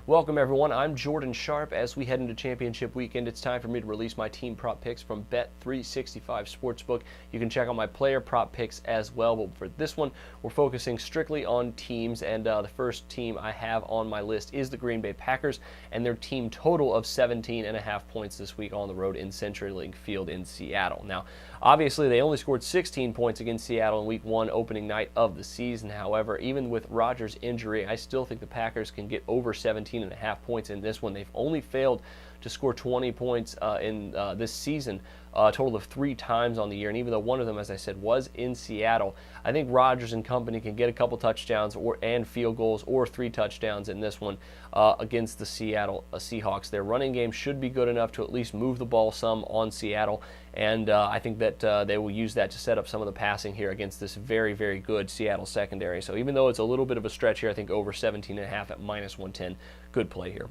Welcome everyone, I'm Jordan Sharp. As we head into championship weekend, it's time for me to release my team prop picks from Bet365 Sportsbook. You can check out my player prop picks as well, but for this one, we're focusing strictly on teams, and the first team I have on my list is the Green Bay Packers, and their team total of 17.5 points this week on the road in CenturyLink Field in Seattle. Now, obviously, they only scored 16 points against Seattle in Week 1 opening night of the season. However, even with Rodgers' injury, I still think the Packers can get over 17.5 points in this one. They've only failed to score 20 points in this season, a total of 3 times on the year. And even though one of them, as I said, was in Seattle, I think Rodgers and company can get a couple touchdowns and field goals or 3 touchdowns in this one against the Seattle Seahawks. Their running game should be good enough to at least move the ball some on Seattle, and I think that they will use that to set up some of the passing here against this very, very good Seattle secondary. So even though it's a little bit of a stretch here, I think over 17.5 at -110, good play here.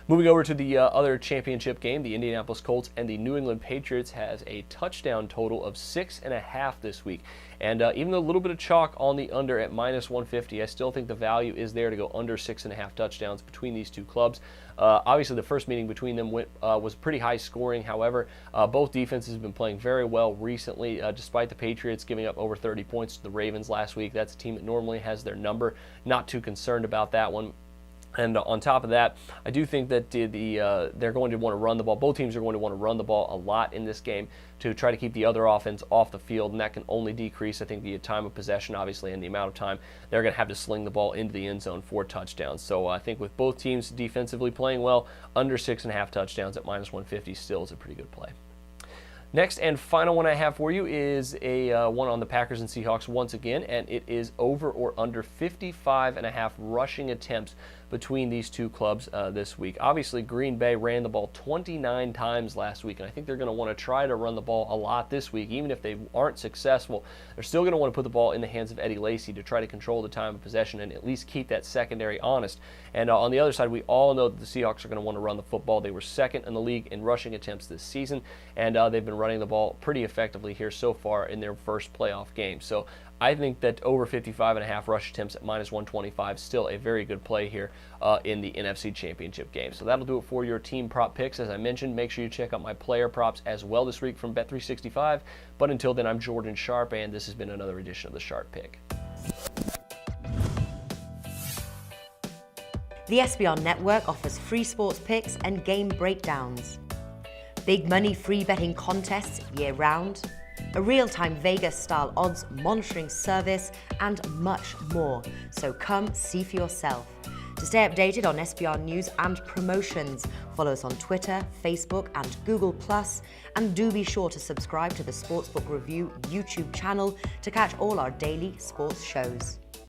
Moving over to the other championship game, the Indianapolis Colts and the New England Patriots has a touchdown total of 6.5 this week. And even though a little bit of chalk on the under at -150, I still think the value is there to go under 6.5 touchdowns between these two clubs. Obviously, the first meeting between them was pretty high scoring. However, both defenses have been playing very well recently, despite the Patriots giving up over 30 points to the Ravens last week. That's a team that normally has their number. Not too concerned about that one. And on top of that, I do think that they're going to want to run the ball. Both teams are going to want to run the ball a lot in this game to try to keep the other offense off the field, and that can only decrease, I think, the time of possession, obviously, and the amount of time they're going to have to sling the ball into the end zone for touchdowns. So I think with both teams defensively playing well, under 6.5 touchdowns at -150 still is a pretty good play. Next and final one I have for you is a one on the Packers and Seahawks once again, and it is over or under 55.5 rushing attempts between these two clubs this week. Obviously, Green Bay ran the ball 29 times last week, and I think they're going to want to try to run the ball a lot this week. Even if they aren't successful, they're still going to want to put the ball in the hands of Eddie Lacy to try to control the time of possession and at least keep that secondary honest. And on the other side, we all know that the Seahawks are going to want to run the football. They were second in the league in rushing attempts this season, and they've been running the ball pretty effectively here so far in their first playoff game. So I think that over 55.5 rush attempts at -125 still a very good play here in the NFC Championship game. So that'll do it for your team prop picks. As I mentioned, make sure you check out my player props as well this week from Bet365. But until then, I'm Jordan Sharp, and this has been another edition of the Sharp Pick. The SBR Network offers free sports picks and game breakdowns, big money free betting contests year-round, a real-time Vegas-style odds monitoring service, and much more. So come see for yourself. To stay updated on SBR news and promotions, follow us on Twitter, Facebook, and Google+, and do be sure to subscribe to the Sportsbook Review YouTube channel to catch all our daily sports shows.